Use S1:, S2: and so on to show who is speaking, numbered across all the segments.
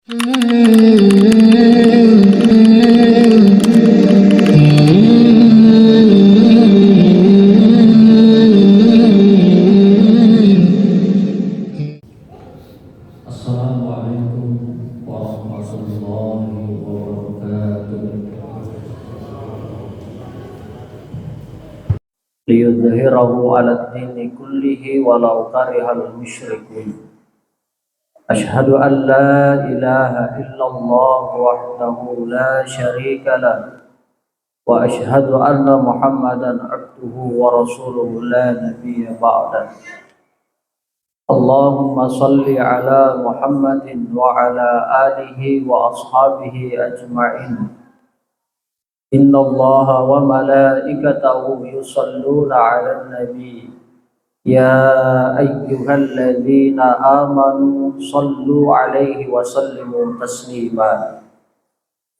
S1: Assalamualaikum warahmatullahi wabarakatuh. Liyudhhirahu 'ala ad-dini kullihi walau karihal musyrikun. Ashhadu an la ilaha illallah wahdahu la syarika lah wa ashhadu anna Muhammadan abduhu wa rasuluhu la nabiyya ba'dah. Allahumma salli ala Muhammadin wa ala alihi wa ashabihi ajma'in. Inna Allaha wa malaikatahu yusalluna ala nabi. Ya ayyuhalladzina amanu sallu alaihi wa sallimu taslima.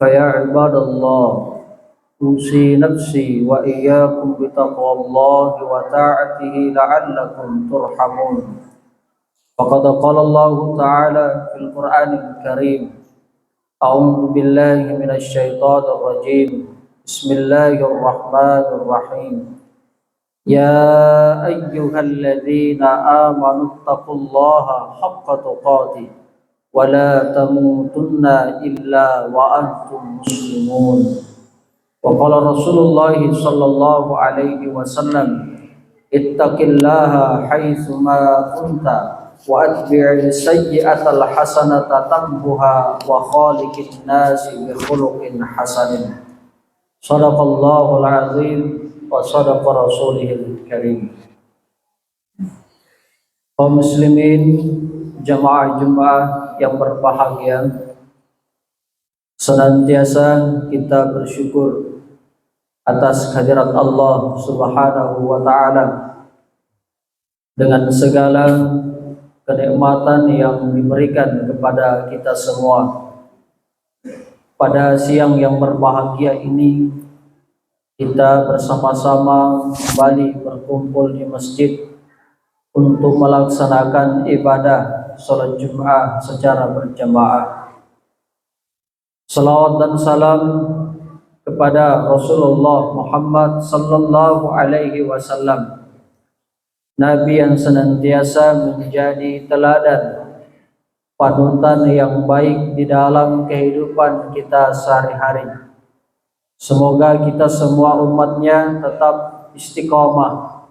S1: Faya ibadallah, usi nafsi wa iyyakum bitaqwallahi wa ta'atihi la'allakum turhamun. Faqad qala Allah ta'ala fil Qur'anil Karim. A'udzu billahi minasy syaithanir rajim. Bismillahirrahmanirrahim. Ya ayyuhalladzina amanu taqullaha haqqa tuqatih wa la tamutunna illa wa antum muslimun. Wa qala Rasulullah sallallahu alaihi wasallam, ittaqillaha haitsu ma kunta wa atbi'i sayyi'atal hasanata tamhuha wa khaliqin nasi bi khuluqin hasanin. Shadaqallahul azim wa sadaqa rasulihil karim. Kaum muslimin, jemaah yang berbahagia, senantiasa kita bersyukur atas kehadirat Allah Subhanahu wa ta'ala dengan segala kenikmatan yang diberikan kepada kita semua. Pada siang yang berbahagia ini, kita bersama-sama kembali berkumpul di masjid untuk melaksanakan ibadah salat Jumat secara berjamaah. Salawat dan salam kepada Rasulullah Muhammad sallallahu alaihi wasallam, Nabi yang senantiasa menjadi teladan, panutan yang baik di dalam kehidupan kita sehari-hari. Semoga kita semua umatnya tetap istiqomah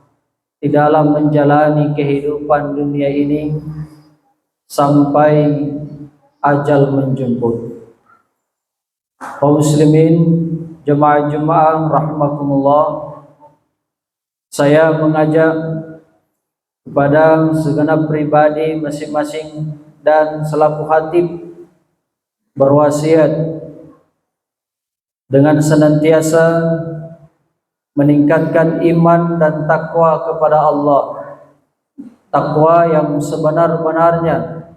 S1: di dalam menjalani kehidupan dunia ini sampai ajal menjemput. Kaum muslimin, jemaah rahimakumullah, saya mengajak kepada segenap pribadi masing-masing dan selaku khatib berwasiat dengan senantiasa meningkatkan iman dan takwa kepada Allah, takwa yang sebenar-benarnya,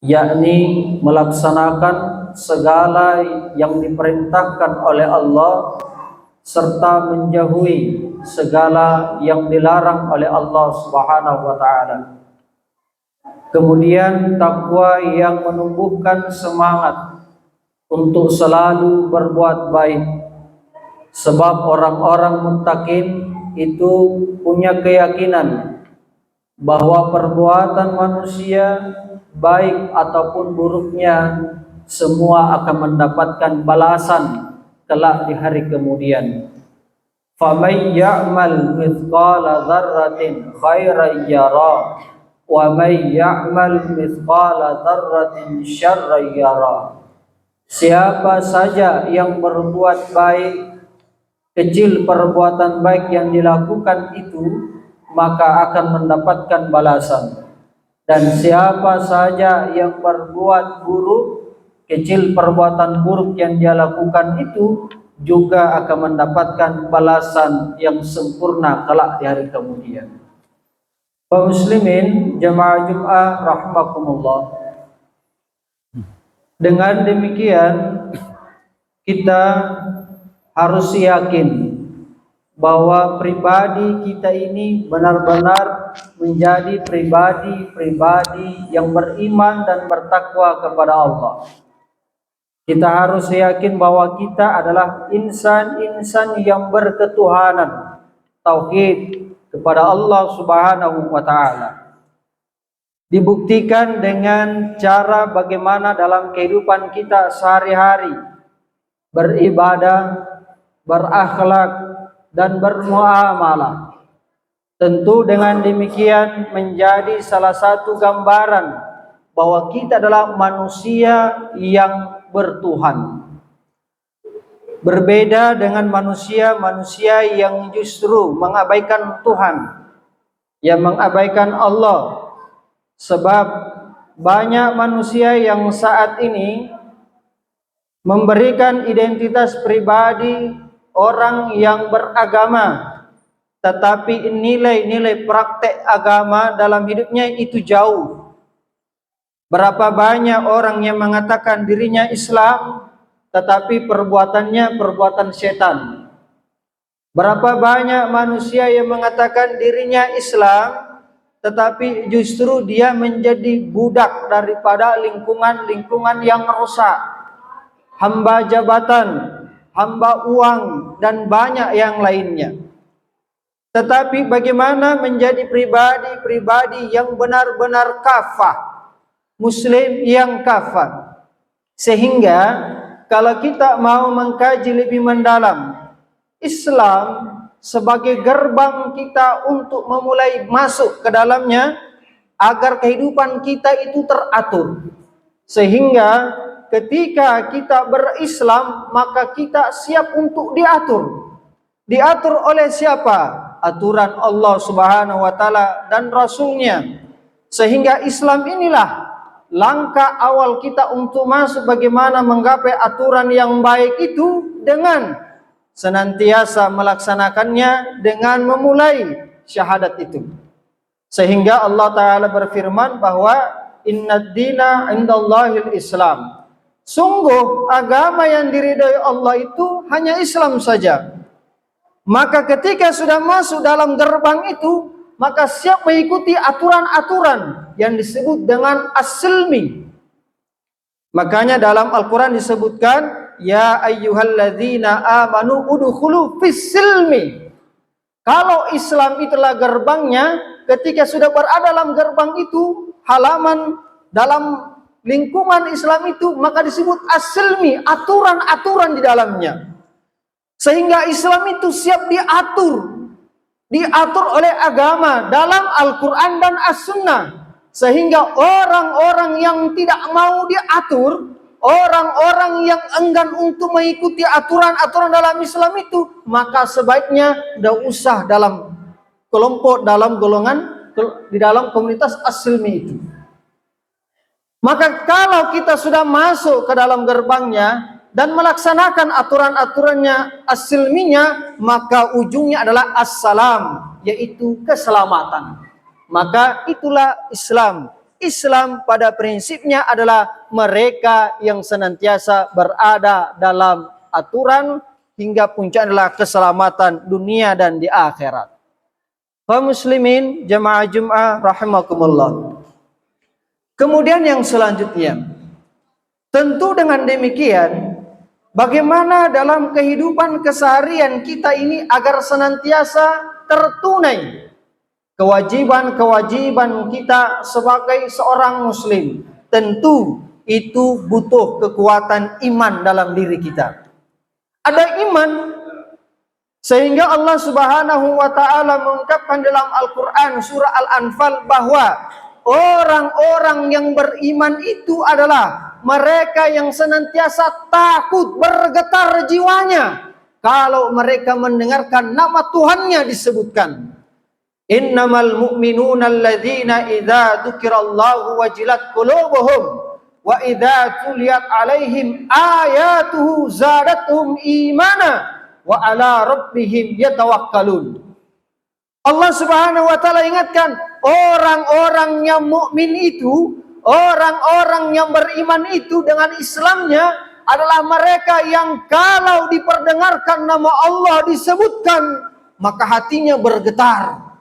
S1: yakni melaksanakan segala yang diperintahkan oleh Allah serta menjauhi segala yang dilarang oleh Allah Subhanahu wa ta'ala. Kemudian takwa yang menumbuhkan semangat untuk selalu berbuat baik, sebab orang-orang muttaqin itu punya keyakinan bahwa perbuatan manusia baik ataupun buruknya semua akan mendapatkan balasan kelak di hari kemudian. Faman ya'mal mithqala dzarratin khairan yara wa may ya'mal mithqala dzarratin syarran yara. Siapa saja yang berbuat baik, kecil perbuatan baik yang dilakukan itu, maka akan mendapatkan balasan. Dan siapa saja yang berbuat buruk, kecil perbuatan buruk yang dia lakukan itu, juga akan mendapatkan balasan yang sempurna kelak di hari kemudian. Kaum muslimin, jemaah Jumat rahimakumullah, dengan demikian kita harus yakin bahwa pribadi kita ini benar-benar menjadi pribadi-pribadi yang beriman dan bertakwa kepada Allah. Kita harus yakin bahwa kita adalah insan-insan yang berketuhanan, tauhid kepada Allah Subhanahu wa taala. Dibuktikan dengan cara bagaimana dalam kehidupan kita sehari-hari beribadah, berakhlak dan bermuamalah. Tentu dengan demikian menjadi salah satu gambaran bahwa kita adalah manusia yang bertuhan. Berbeda dengan manusia-manusia yang justru mengabaikan Tuhan, yang mengabaikan Allah. Sebab banyak manusia yang saat ini memberikan identitas pribadi orang yang beragama, tetapi nilai-nilai praktek agama dalam hidupnya itu jauh. Berapa banyak orang yang mengatakan dirinya Islam, tetapi perbuatannya perbuatan setan. Berapa banyak manusia yang mengatakan dirinya Islam, tetapi justru dia menjadi budak daripada lingkungan-lingkungan yang rusak. Hamba jabatan, hamba uang, dan banyak yang lainnya. Tetapi bagaimana menjadi pribadi-pribadi yang benar-benar kafah, muslim yang kafah. Sehingga kalau kita mau mengkaji lebih mendalam Islam sebagai gerbang kita untuk memulai masuk ke dalamnya, agar kehidupan kita itu teratur. Sehingga ketika kita berislam, maka kita siap untuk diatur. Diatur oleh siapa? Aturan Allah Subhanahu wa taala dan Rasulnya. Sehingga Islam inilah langkah awal kita untuk masuk bagaimana menggapai aturan yang baik itu dengan senantiasa melaksanakannya dengan memulai syahadat itu. Sehingga Allah Ta'ala berfirman bahwa innad dina indallahil Islam. Sungguh agama yang diridhai Allah itu hanya Islam saja. Maka ketika sudah masuk dalam gerbang itu, maka siap mengikuti aturan-aturan yang disebut dengan as-silmi. Makanya dalam Al-Quran disebutkan, ya ayyuhalladzina amanu udkhulu fis-silmi. Kalau Islam itulah gerbangnya, ketika sudah berada dalam gerbang itu, halaman dalam lingkungan Islam itu, maka disebut as-silmi, aturan-aturan di dalamnya. Sehingga Islam itu siap diatur oleh agama dalam Al-Quran dan As-Sunnah. Sehingga orang-orang yang tidak mau diatur, orang-orang yang enggan untuk mengikuti aturan-aturan dalam Islam itu, maka sebaiknya tidak usah dalam kelompok, dalam golongan, di dalam komunitas as-silmi itu. Maka kalau kita sudah masuk ke dalam gerbangnya dan melaksanakan aturan-aturannya as-silminya, maka ujungnya adalah as-salam, yaitu keselamatan. Maka itulah Islam. Islam pada prinsipnya adalah mereka yang senantiasa berada dalam aturan hingga puncak adalah keselamatan dunia dan di akhirat. Kaum muslimin jamaah Jum'ah rahimakumullah. Kemudian yang selanjutnya, tentu dengan demikian, bagaimana dalam kehidupan keseharian kita ini agar senantiasa tertunai kewajiban-kewajiban kita sebagai seorang muslim. Tentu itu butuh kekuatan iman dalam diri kita. Ada iman sehingga Allah Subhanahu wa taala mengungkapkan dalam Al-Qur'an surah Al-Anfal bahwa orang-orang yang beriman itu adalah mereka yang senantiasa takut, bergetar jiwanya kalau mereka mendengarkan nama Tuhannya disebutkan. Innamal mu'minuna alladzina idza dzukirallahu wajilat qulubuhum wa idza tuliyat alaihim ayatuhu zadatuhum imana wa ala rabbihim yatawakkalun. Allah Subhanahu wa taala ingatkan, orang-orang yang mukmin itu, orang-orang yang beriman itu dengan Islamnya adalah mereka yang kalau diperdengarkan nama Allah disebutkan, maka hatinya bergetar.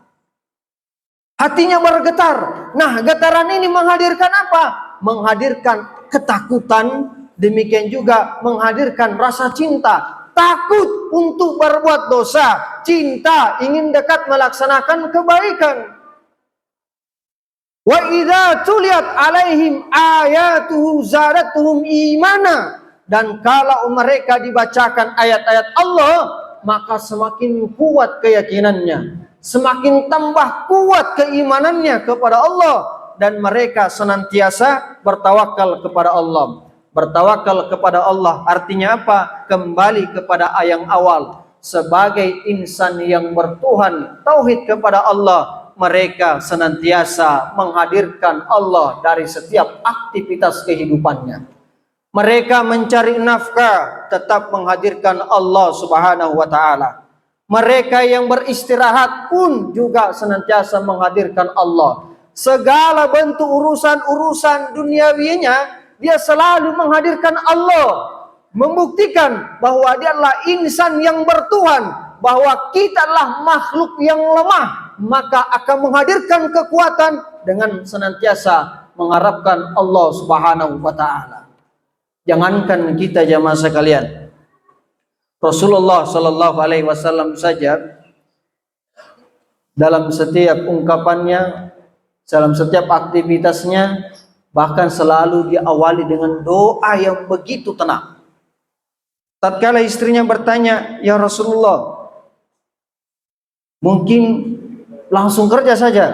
S1: hatinya bergetar. Nah, getaran ini menghadirkan apa? Menghadirkan ketakutan, demikian juga menghadirkan rasa cinta, takut untuk berbuat dosa, cinta ingin dekat melaksanakan kebaikan. Wa idza tuliyat alaihim ayatuhu zadatuhum imana, dan kalau mereka dibacakan ayat-ayat Allah, maka semakin kuat keyakinannya, semakin tambah kuat keimanannya kepada Allah, dan mereka senantiasa bertawakal kepada Allah. Bertawakal kepada Allah artinya apa? Kembali kepada yang awal. Sebagai insan yang bertuhan, tauhid kepada Allah, mereka senantiasa menghadirkan Allah dari setiap aktivitas kehidupannya. Mereka mencari nafkah, tetap menghadirkan Allah Subhanahu wa taala. Mereka yang beristirahat pun juga senantiasa menghadirkan Allah. Segala bentuk urusan-urusan duniawinya, dia selalu menghadirkan Allah. Membuktikan bahwa dia adalah insan yang bertuhan, bahwa kita adalah makhluk yang lemah, maka akan menghadirkan kekuatan dengan senantiasa mengharapkan Allah Subhanahu wa taala. Jangankan kita jamaah sekalian, Rasulullah sallallahu alaihi wasallam saja dalam setiap ungkapannya, dalam setiap aktivitasnya, bahkan selalu diawali dengan doa yang begitu tenang. Tatkala istrinya bertanya, "Ya Rasulullah, mungkin langsung kerja saja,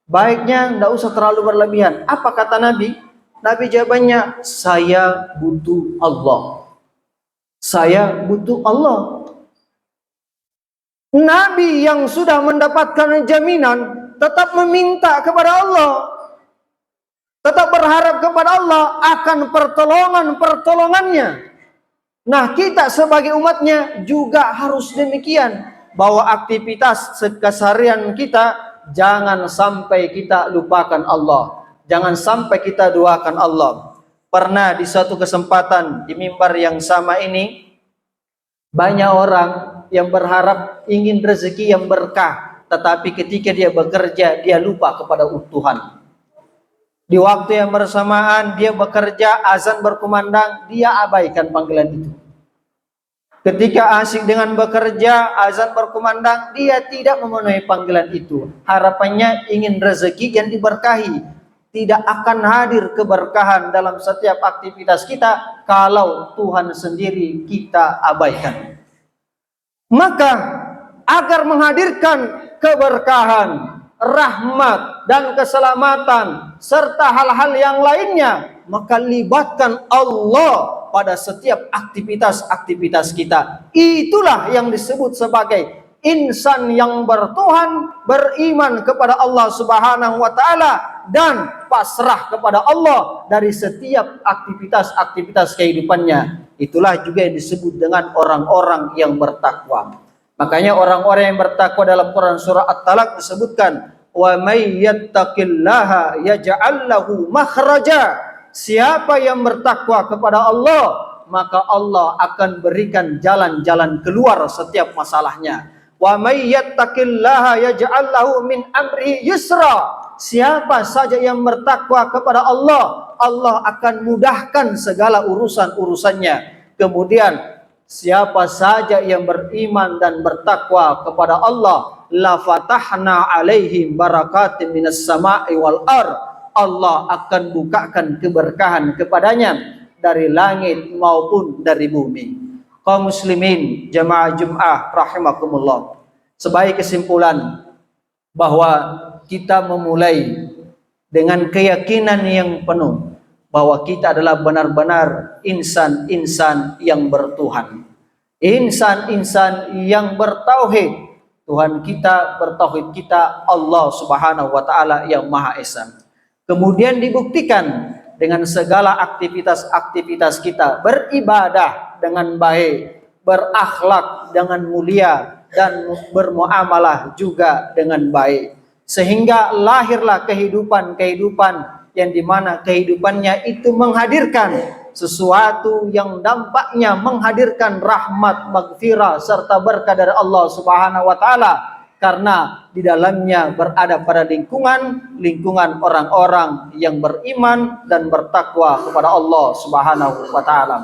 S1: baiknya tidak usah terlalu berlebihan." Apa kata Nabi? Nabi jawabannya, "Saya butuh Allah. Saya butuh Allah." Nabi yang sudah mendapatkan jaminan tetap meminta kepada Allah, tetap berharap kepada Allah akan pertolongannya. Nah, kita sebagai umatnya juga harus demikian, bahwa aktivitas keseharian kita jangan sampai kita lupakan Allah. Jangan sampai kita doakan Allah. Pernah di suatu kesempatan di mimbar yang sama ini, banyak orang yang berharap ingin rezeki yang berkah, tetapi ketika dia bekerja, dia lupa kepada Tuhan. Di waktu yang bersamaan dia bekerja, azan berkumandang, dia abaikan panggilan itu. Ketika asik dengan bekerja, azan berkumandang, dia tidak memenuhi panggilan itu. Harapannya ingin rezeki yang diberkahi. Tidak akan hadir keberkahan dalam setiap aktivitas kita kalau Tuhan sendiri kita abaikan. Maka agar menghadirkan keberkahan, rahmat dan keselamatan serta hal-hal yang lainnya, maka libatkan Allah pada setiap aktivitas-aktivitas kita. Itulah yang disebut sebagai insan yang bertuhan, beriman kepada Allah Subhanahu wa taala, dan pasrah kepada Allah dari setiap aktivitas-aktivitas kehidupannya. Itulah juga yang disebut dengan orang-orang yang bertakwa. Makanya orang-orang yang bertakwa dalam Quran surah At-Talaq disebutkan, "Wa may yattaqillaha yaj'al lahu makhraja." Siapa yang bertakwa kepada Allah, maka Allah akan berikan jalan-jalan keluar setiap masalahnya. Wa may yattaqillaha yaj'al lahu min amrihi yusra. Siapa saja yang bertakwa kepada Allah, Allah akan mudahkan segala urusan-urusannya. Kemudian siapa saja yang beriman dan bertakwa kepada Allah, la fatahna alaihim barakatin minas sama'i wal ard. Allah akan bukakan keberkahan kepadanya dari langit maupun dari bumi. Kaum muslimin jamaah Jum'ah rahimakumullah. Sebagai kesimpulan bahwa kita memulai dengan keyakinan yang penuh bahwa kita adalah benar-benar insan-insan yang bertuhan, insan-insan yang bertauhid. Tuhan kita, bertauhid kita Allah Subhanahu wa taala yang Maha Esa. Kemudian dibuktikan dengan segala aktivitas-aktivitas kita, beribadah dengan baik, berakhlak dengan mulia, dan bermuamalah juga dengan baik. Sehingga lahirlah kehidupan-kehidupan yang dimana kehidupannya itu menghadirkan sesuatu yang dampaknya menghadirkan rahmat, maghfirah serta berkah dari Allah Subhanahu wa taala, karena di dalamnya berada pada lingkungan orang-orang yang beriman dan bertakwa kepada Allah Subhanahu wa taala.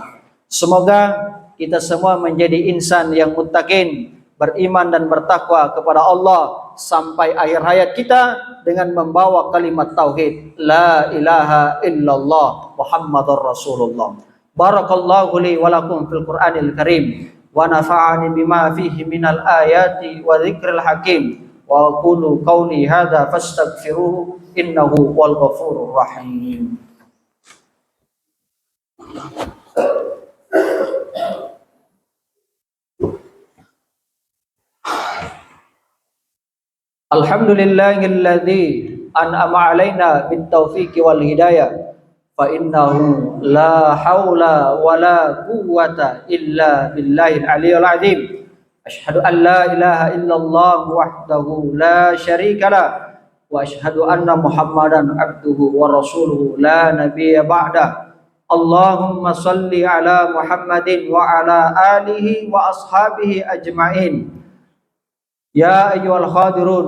S1: Semoga kita semua menjadi insan yang muttaqin, beriman dan bertakwa kepada Allah sampai akhir hayat kita dengan membawa kalimat tauhid la ilaha illallah Muhammadur Rasulullah. Barakallahu li wa lakum fil Qur'anil Karim wa nafa'ani bima fihi minal ayati wa dzikril hakim wa aqulu qawli hadza fastaghfiruhu innahu wal ghafurur rahim. Alhamdulillahilladzi an'ama alaina bitaufiqi wal hidayah fa innahu la haula wala quwwata illa billahil aliyyil azim. Asyhadu an la ilaha illallah wahdahu la syarika lah wa asyhadu anna Muhammadan abduhu wa rasuluhu la nabiyya ba'da. Allahumma salli ala Muhammadin wa ala alihi wa ashabihi ajma'in. Ya ayyuhal khadirun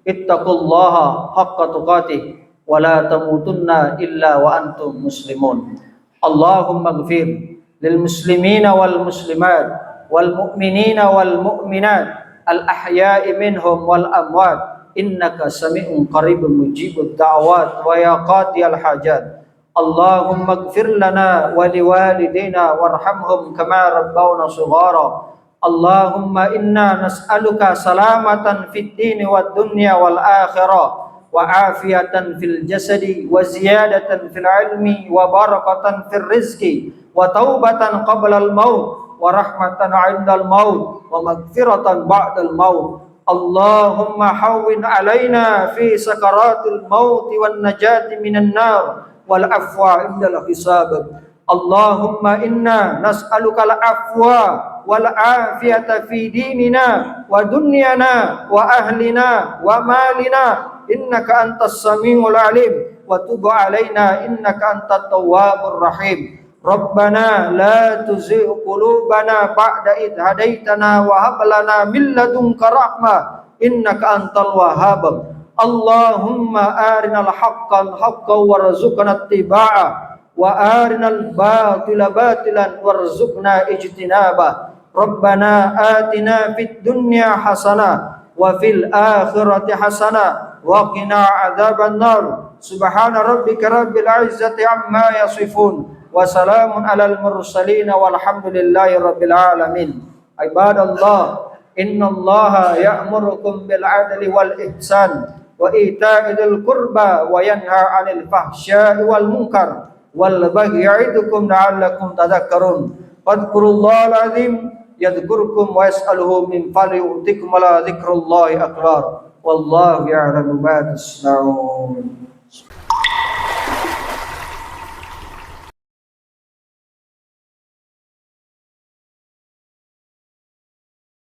S1: ittaqullaha haqqa tuqatih wa la tamutunna illa wa antum muslimun. Allahumma ighfir lil muslimina wal muslimat wal mu'minina wal mu'minat al ahya'i minhum wal amwat innaka sami'un qaribun mujibud da'wat wa ya qadiyal hajat. Allahumma ighfir lana wa liwalidina warhamhum kama rabbawna shighara. Allahumma inna nas'aluka salamatan fid dini wad dunya wal akhirah wa afiyatan fil jasadi wa ziyadatan fil ilmi wa barakatan fil rizqi wa taubatan qabla al maut wa rahmatan 'indal maut wa maghfiratan ba'dal maut. Allahumma hawwin 'alaina fi sakaratil maut wan najati minan nar wal afwa 'indal hisab. Allahumma inna nas'aluka al afwa wal afiyata fi dinina wa dunyana wa ahlina wa malina innaka antas samiul alim wa tub alaina innaka antat tawwabur rahim. Rabbana la tuzigh qulubana ba'da id hadaitana wa hab lana min ladunka rahmah innaka antal wahhab. Allahumma arinal haqqan haqqan warzuqna ittiba'ah wa arinal batila batilan warzuqna ijtinabah. Rabbana atina fid dunya hasanah wa fil akhirati hasanah wa qina adzaban nar. Subhana rabbika rabbil izzati amma yasifun wa salamun alal mursalin walhamdulillahi rabbil alamin. Ibadallah, innallaha ya'murukum bil adli wal ihsan wa ita'i dzil qurba wa yanha 'anil fahsya'i wal munkar wal baghi ya'idukum la'allakum tadhakkarun. Fadhkurullahal azim yadhkurkum wa yas'aluhu min fadli yu'tikum wa la dzikrullahi akbar. Wallahu ya'lamu ma tasna'un.